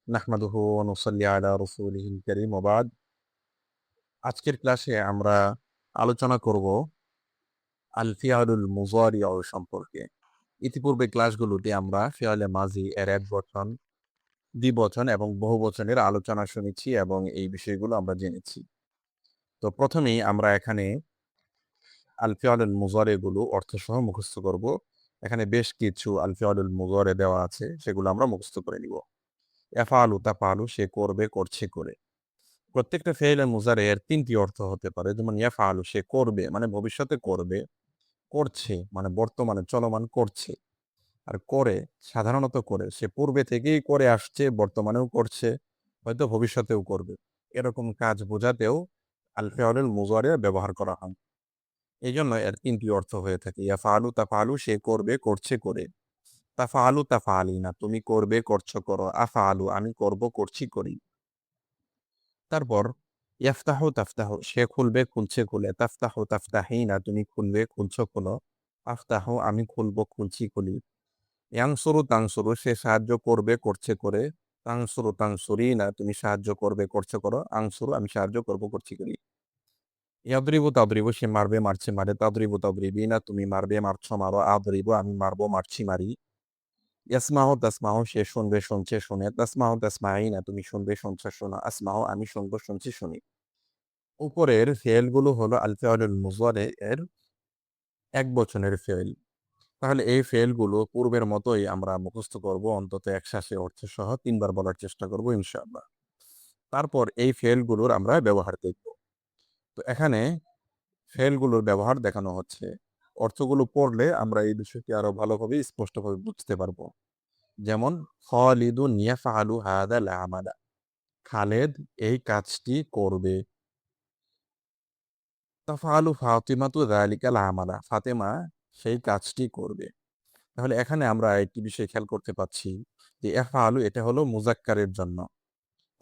নাহমাদুহু ওয়া নুসাল্লি আলা রাসূলিহিল কারীম ওয়া বা'দ। আজকের ক্লাসে আমরা আলোচনা করব আল ফিআলুল মুযারিউ সম্পর্কে। ইতিপূর্বে ক্লাসগুলোতে আমরা ফিআলে মাযি এর একবচন, দ্বিবচন এবং বহুবচনের আলোচনা শুনেছি এবং এই বিষয়গুলো আমরা জেনেছি। তো প্রথমেই আমরা এখানে আল ফিআলুল মুযারি গুলো অর্থসহ মুখস্থ করব। এখানে বেশ কিছু আল ফিআলুল মুযারি দেওয়া আছে, সেগুলো আমরা মুখস্থ করে নিব। ইয়াফআলু তাফআলু, সে করবে, করছে, করে। প্রত্যেকটা ফেইল মুজারে এর ৩ টি অর্থ হতে পারে। যেমন ইয়াফআলু, সে করবে মানে ভবিষ্যতে করবে, করছে মানে বর্তমানে চলমান করছে। আর করে সাধারণত করে সে পূর্বে থেকেই করে আসছে, বর্তমানেও করছে, হয়তো ভবিষ্যতেও করবে। এরকম কাজ বোঝাতেও আল ফিআলুল মুজারি ব্যবহার করা হয়। এজন্য এর ৩ টি অর্থ হয়ে থাকে। ইয়াফআলু তাফআলু, সে করবে, করছে, করে। তাফআলু তাফআলিনা, তুমি করবে, করছো, করো। আফআলু, আমি করব, করছি, করি। তারপর ইয়াফতাহু তাফতাহু, সে খুলবে, খুলছে, খুলে। তাফতাহু তাফতাহিনা, তুমি খুলবে, খুলছো, খুলো। আফতাহু, আমি খুলবো, খুলছি, খুলি। ইয়ানসুরু তানসুরু, সে সাহায্য করবে, করছে, করে। তানসুরু তানসুরিনা, তুমি সাহায্য করবে, করছো, করো। আনসুরু, আমি সাহায্য করব, করছি, করি। ইয়াদরিবু তাদরিবু, সে মারবে, মারছে, মারে। তাদরিবু তাদরিবিনা, তুমি মারবে, মারছো, মারো। আদরিবু, আমি মারবো, মারছি, মারি। ইয়াসমাহু তাসমাহু, সে শুনবে, শুনছে, শুনে। তাসমাহু তাসমাইনা, তুমি শুনবে, শুনছো, শোনো। আসমাহু, আমি শুনবো, শুনছি, শুনি। উপরের ফেলগুলো হলো আল ফিআলুল মুযারি এর এক বচনের ফেল। তাহলে এই ফেলগুলো পূর্বের মতোই আমরা মুখস্থ করব, অন্তত একশ্বাসে অর্থসহ ৩ বার বলার চেষ্টা করব ইনশাআল্লাহ। তারপর এই ফেলগুলোর আমরা ব্যবহার দেখব। তো এখানে ফেলগুলোর ব্যবহার দেখানো হচ্ছে। অর্থগুলো পড়লে আমরা এই বিষয়টি আরো ভালোভাবে স্পষ্টভাবে বুঝতে পারব। যেমন খালিদুন ইয়াফআলু হাযাল আমালা, খালেদ এই কাজটি করবে। তাফআলু ফাতিমাতু যালিকাল আমালা, ফাতেমা সেই কাজটি করবে। তাহলে এখানে আমরা একটি বিষয় খেয়াল করতে পাচ্ছি যে ইয়াফআলু এটা হলো মুযাক্কারের জন্য,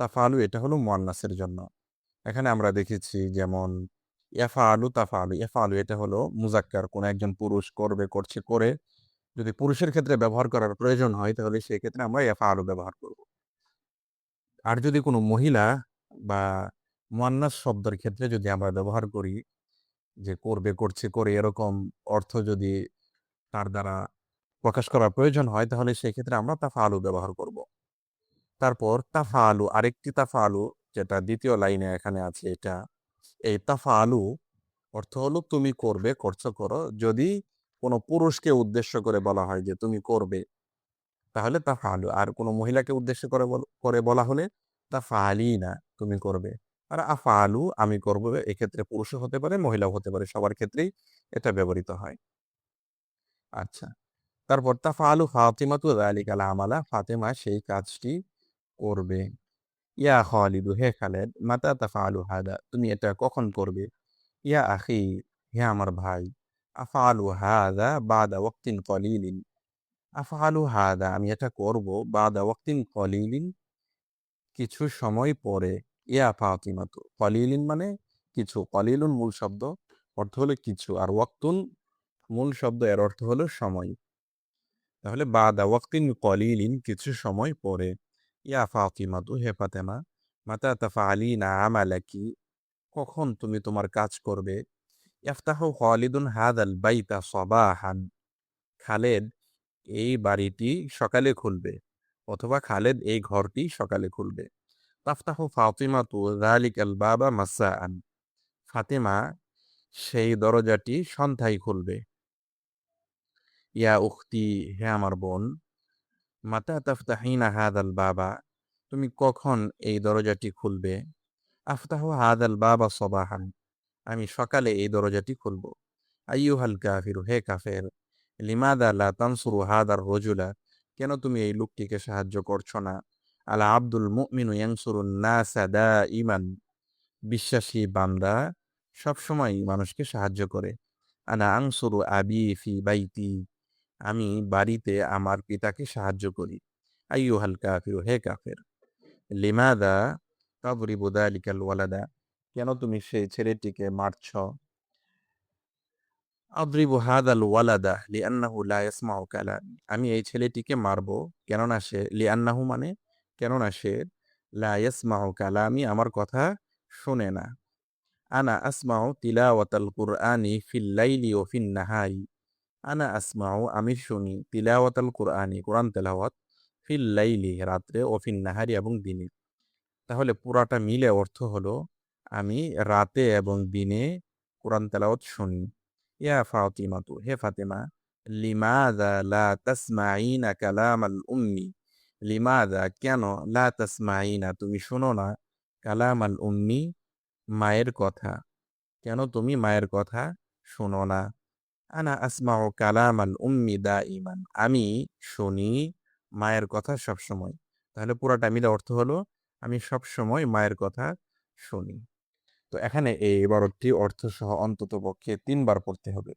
তাফআলু এটা হলো মুয়ান্নাসের জন্য। এখানে আমরা দেখেছি যেমন ইয়াফআলু তাফআলু, ইয়াফআলু এটা হলো মুযাক্কার, কোন একজন পুরুষ করবে, করছে, করে। যদি পুরুষের ক্ষেত্রে ব্যবহার করার প্রয়োজন হয় তাহলে সেই ক্ষেত্রে আমরা ইয়াফআলু ব্যবহার করব। আর যদি কোনো মহিলা বা মুয়ান্নাস শব্দের ক্ষেত্রে যদি আমরা ব্যবহার করি যে করবে, করছে, করে, এরকম অর্থ যদি তার দ্বারা প্রকাশ করার প্রয়োজন হয় তাহলে সেক্ষেত্রে আমরা তাফআলু ব্যবহার করব। তারপর তাফআলু, আরেকটি তাফআলু যেটা দ্বিতীয় লাইনে এখানে আছে এটা, এই তাফআলু অর্থ হলো তুমি করবে, করছো, করো। যদি কোনো পুরুষকে উদ্দেশ্য করে বলা হয় যে তুমি করবে তাহলে তাফআলু। আর কোনো মহিলাকে উদ্দেশ্য করে বলা হলে তাফআলিনা, তুমি করবে। আর আফআলু, আমি করব, এক্ষেত্রে পুরুষও হতে পারে, মহিলাও হতে পারে, সবার ক্ষেত্রেই এটা ব্যবহৃত হয়। আচ্ছা, তারপর তাফআলু ফাতিমাতু যালিকাল আমালা, ফাতেমা সেই কাজটি করবে। ইয়া খালিদু, হে খালেদ। মাতা তাফআলু হাদা, তুমি এটা কখন করবে। ইয়া আখি, হে আমার ভাই। আফআলু হাদা বাদা ওয়াক্তিন কলিলিন, আফআলু হাদা, আমি এটা করব, বাদা ওয়াক্তিন কলিলিন, কিছু সময় পরে। ইয়া ফাতিমাতু, কলিলিন মানে কিছু, কলিলুন মূল শব্দ, অর্থ হলো কিছু, আর ওয়াক্তুন মূল শব্দ, এর অর্থ হলো সময়। তাহলে বাদা ওয়াক্তিন কলিলিন, কিছু সময় পরে। ইয়া ফাতিমাতু, হে ফাতেমা। মাতা তাফআলিনা আমালাকি, কখন তুমি তোমার কাজ করবে। ইফতাহু খালিদুন হাদাল বাইতা সাবাহান, খালেদ এই বাড়িটি সকালে খুলবে, অথবা খালেদ এই ঘরটি সকালে খুলবে। তাফতাহু ফাতিমাতু যালিকাল বাবা মাসাআন, ফাতেমা সেই দরজাটি সন্ধ্যায় খুলবে। ইয়া উখতি, হে আমার বোন। মাতা তাফতাহিনা হাদাল বাবা, তুমি কখন এই দরজাটি খুলবে। আফতাহু হাদাল বাবা সবাহান, আমি সকালে এই দরজাটি খুলব। আইয়ুহাল কাফিরু, হে কাফের। লিমাদা লা তানসুরু হাদার রজুলা, কেন তুমি এই লোকটিকে সাহায্য করছো না। আলা আব্দুল মুমিনু ইয়ানসুরুন নাসা দাইমান, বিশ্বাসী বান্দা সবসময় মানুষকে সাহায্য করে। আনা আনসুরু আবি ফি বাইতি, আমি বাড়িতে আমার পিতাকে সাহায্য করি। আইয়ুহাল কাফিরু, হে কাফের। লিমাদা তাদরিবু যালিকাল ওয়ালাদা, কেন তুমি সেই ছেলেটিকে মারছ। আদরিবু হাদাল ওয়ালাদা লিআন্নাহু লা ইয়াসমাউ কালামি, আমি এই ছেলেটিকে মারবো কেননা সে, লিআন্নাহু মানে কেননা সে লা ইয়াসমাউ কালামি আমার কথা শোনে না। আনা আসমাউ তিলাওয়াতাল কুরআনি ফিল লাইলি ওয়া ফিন নাহারি। আনা আসমাউ আমি শুনি তিলাওয়াতাল কুরআনি কোরআন তেলাওয়াত ফিল লাইলি রাত্রে ও ফিন নাহারি এবং দিনে। তাহলে পুরাটা মিলে অর্থ হলো আমি রাতে এবং দিনে কোরআন তেলাওয়াত শুনি। ইয়া ফাতিমাতু হে ফাতেমা লিমাযা লা তাসমাঈনা কালামাল উম্মি লিমাযা কেন লা তাসমাঈনা তুমি শোনো না কালামাল উম্মি মায়ের কথা কেন তুমি মায়ের কথা শোনো না? আনা আসমাউ কালামাল উম্মি দাইমান আমি শুনি মায়ের কথা সবসময়। তাহলে পুরাটা মিলে অর্থ হলো আমি সবসময় মায়ের কথা শুনি। তো এখানে এই ইবারতটি অর্থসহ অন্ততপক্ষে ৩ বার পড়তে হবে।